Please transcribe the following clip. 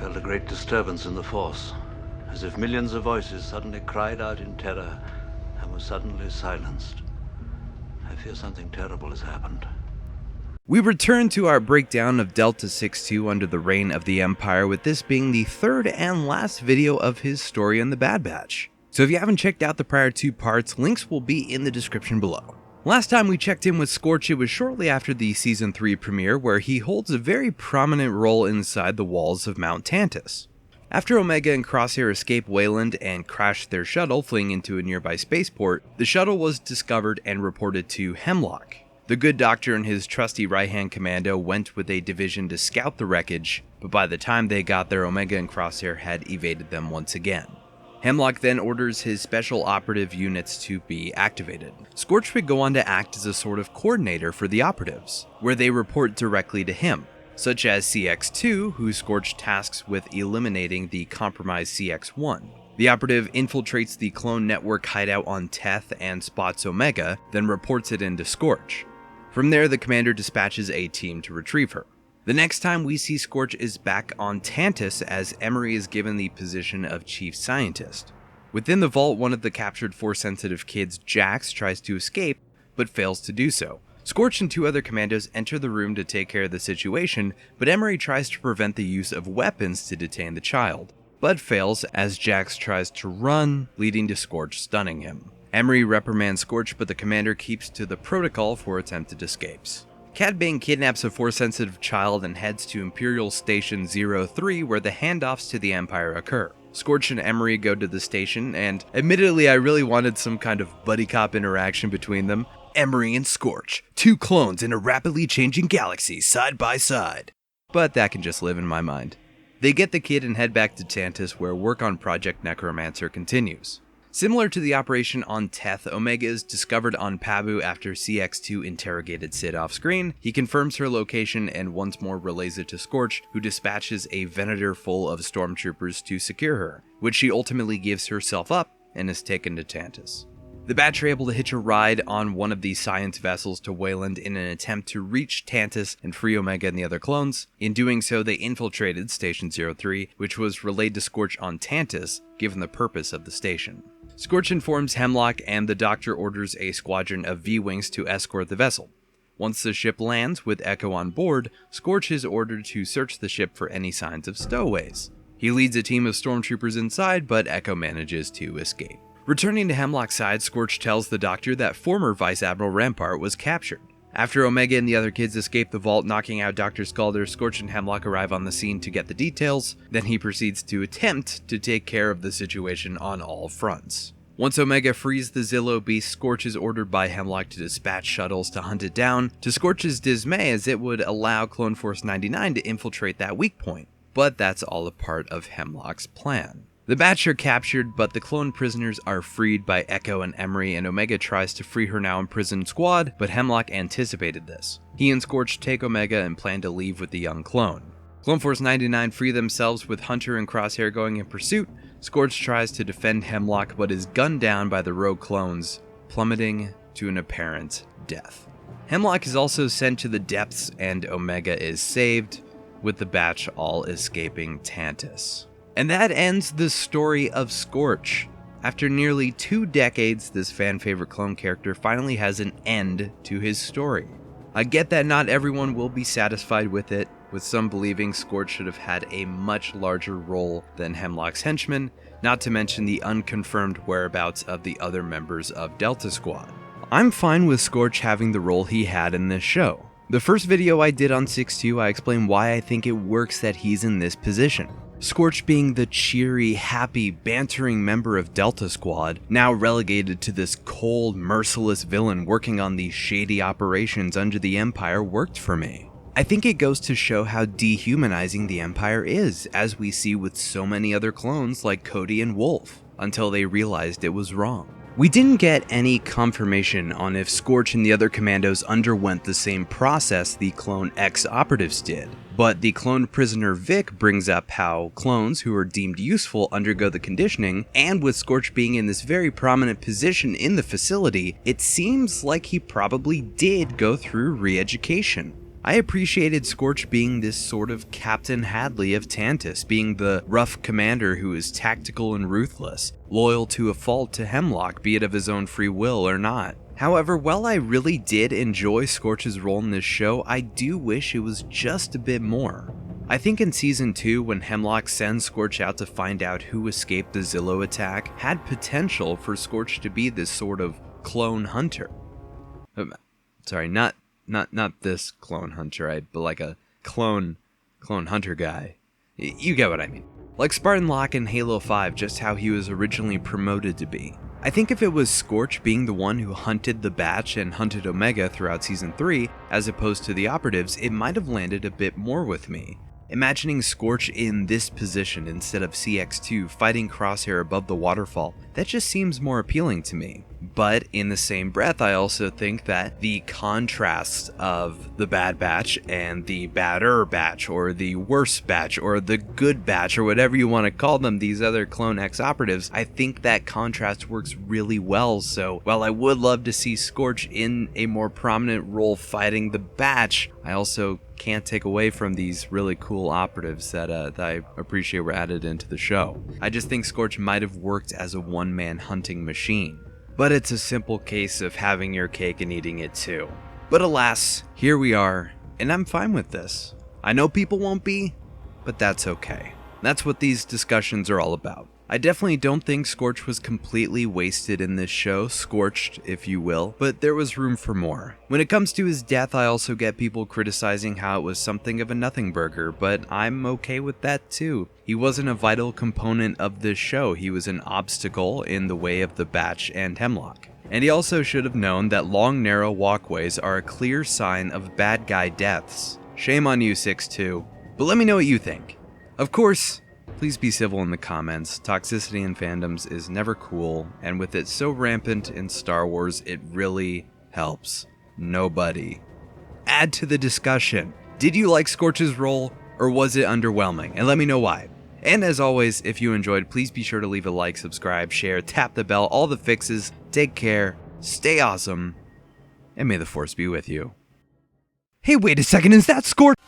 felt a great disturbance in the force, as if millions of voices suddenly cried out in terror and were suddenly silenced. I fear something terrible has happened. We return to our breakdown of Delta 6-2 under the reign of the Empire, with this being the third and last video of his story in the Bad Batch. So if you haven't checked out the prior 2 parts, links will be in the description below. Last time we checked in with Scorch, it was shortly after the Season 3 premiere, where he holds a very prominent role inside the walls of Mount Tantiss. After Omega and Crosshair escape Wayland and crash their shuttle, fleeing into a nearby spaceport, the shuttle was discovered and reported to Hemlock. The good doctor and his trusty right-hand commando went with a division to scout the wreckage, but by the time they got there, Omega and Crosshair had evaded them once again. Hemlock then orders his special operative units to be activated. Scorch would go on to act as a sort of coordinator for the operatives, where they report directly to him, such as CX-2, who Scorch tasks with eliminating the compromised CX-1. The operative infiltrates the clone network hideout on Teth and spots Omega, then reports it into Scorch. From there, the commander dispatches a team to retrieve her. The next time we see Scorch is back on Tantiss, as Emery is given the position of chief scientist. Within the vault, one of the captured Force-sensitive kids, Jax, tries to escape, but fails to do so. Scorch and 2 other commandos enter the room to take care of the situation, but Emery tries to prevent the use of weapons to detain the child, but fails as Jax tries to run, leading to Scorch stunning him. Emery reprimands Scorch, but the commander keeps to the protocol for attempted escapes. Cad Bane kidnaps a Force-sensitive child and heads to Imperial Station 03, where the handoffs to the Empire occur. Scorch and Emery go to the station, and admittedly I really wanted some kind of buddy cop interaction between them. Emery and Scorch, 2 clones in a rapidly changing galaxy side by side. But that can just live in my mind. They get the kid and head back to Tantiss, where work on Project Necromancer continues. Similar to the operation on Teth, Omega is discovered on Pabu after CX-2 interrogated Sid off-screen. He confirms her location and once more relays it to Scorch, who dispatches a Venator full of stormtroopers to secure her, which she ultimately gives herself up and is taken to Tantiss. The Batch are able to hitch a ride on one of the science vessels to Wayland in an attempt to reach Tantiss and free Omega and the other clones. In doing so, they infiltrated Station 03, which was relayed to Scorch on Tantiss, given the purpose of the station. Scorch informs Hemlock, and the Doctor orders a squadron of V-Wings to escort the vessel. Once the ship lands, with Echo on board, Scorch is ordered to search the ship for any signs of stowaways. He leads a team of stormtroopers inside, but Echo manages to escape. Returning to Hemlock's side, Scorch tells the Doctor that former Vice Admiral Rampart was captured. After Omega and the other kids escape the vault, knocking out Dr. Scalder, Scorch and Hemlock arrive on the scene to get the details. Then he proceeds to attempt to take care of the situation on all fronts. Once Omega frees the Zillo beast, Scorch is ordered by Hemlock to dispatch shuttles to hunt it down, to Scorch's dismay, as it would allow Clone Force 99 to infiltrate that weak point. But that's all a part of Hemlock's plan. The Batch are captured, but the clone prisoners are freed by Echo and Emery, and Omega tries to free her now imprisoned squad, but Hemlock anticipated this. He and Scorch take Omega and plan to leave with the young clone. Clone Force 99 free themselves, with Hunter and Crosshair going in pursuit. Scorch tries to defend Hemlock, but is gunned down by the rogue clones, plummeting to an apparent death. Hemlock is also sent to the depths, and Omega is saved, with the Batch all escaping Tantiss. And that ends the story of Scorch. After nearly 2 decades, this fan-favorite clone character finally has an end to his story. I get that not everyone will be satisfied with it, with some believing Scorch should have had a much larger role than Hemlock's henchmen, not to mention the unconfirmed whereabouts of the other members of Delta Squad. I'm fine with Scorch having the role he had in this show. The first video I did on 6-2, I explained why I think it works that he's in this position. Scorch being the cheery, happy, bantering member of Delta Squad, now relegated to this cold, merciless villain working on these shady operations under the Empire, worked for me. I think it goes to show how dehumanizing the Empire is, as we see with so many other clones like Cody and Wolf, until they realized it was wrong. We didn't get any confirmation on if Scorch and the other commandos underwent the same process the Clone X operatives did, but the clone prisoner Vic brings up how clones who are deemed useful undergo the conditioning, and with Scorch being in this very prominent position in the facility, it seems like he probably did go through re-education. I appreciated Scorch being this sort of Captain Hadley of Tantiss, being the rough commander who is tactical and ruthless, loyal to a fault to Hemlock, be it of his own free will or not. However, while I really did enjoy Scorch's role in this show, I do wish it was just a bit more. I think in Season 2, when Hemlock sends Scorch out to find out who escaped the Zillow attack, had potential for Scorch to be this sort of clone hunter. Sorry, not this clone hunter, but like a clone hunter guy. You get what I mean. Like Spartan Locke in Halo 5, just how he was originally promoted to be. I think if it was Scorch being the one who hunted the Batch and hunted Omega throughout Season 3, as opposed to the operatives, it might have landed a bit more with me. Imagining Scorch in this position instead of CX2 fighting Crosshair above the waterfall, that just seems more appealing to me. But in the same breath, I also think that the contrast of the Bad Batch and the Badder Batch, or the Worse Batch, or the Good Batch, or whatever you want to call them, these other Clone X operatives, I think that contrast works really well. So while I would love to see Scorch in a more prominent role fighting the Batch, I also can't take away from these really cool operatives that I appreciate were added into the show. I just think Scorch might have worked as a one-man hunting machine. But it's a simple case of having your cake and eating it too. But alas, here we are, and I'm fine with this. I know people won't be, but that's okay. That's what these discussions are all about. I definitely don't think Scorch was completely wasted in this show, scorched if you will, but there was room for more. When it comes to his death, I also get people criticizing how it was something of a nothing burger, but I'm okay with that too. He wasn't a vital component of this show, he was an obstacle in the way of the Batch and Hemlock. And he also should have known that long narrow walkways are a clear sign of bad guy deaths. Shame on you, 6-2. But let me know what you think. Of course, please be civil in the comments. Toxicity in fandoms is never cool, and with it so rampant in Star Wars, it really helps nobody. Add to the discussion. Did you like Scorch's role, or was it underwhelming? And let me know why. And as always, if you enjoyed, please be sure to leave a like, subscribe, share, tap the bell, all the fixes. Take care, stay awesome, and may the Force be with you. Hey, wait a second, is that Scorch?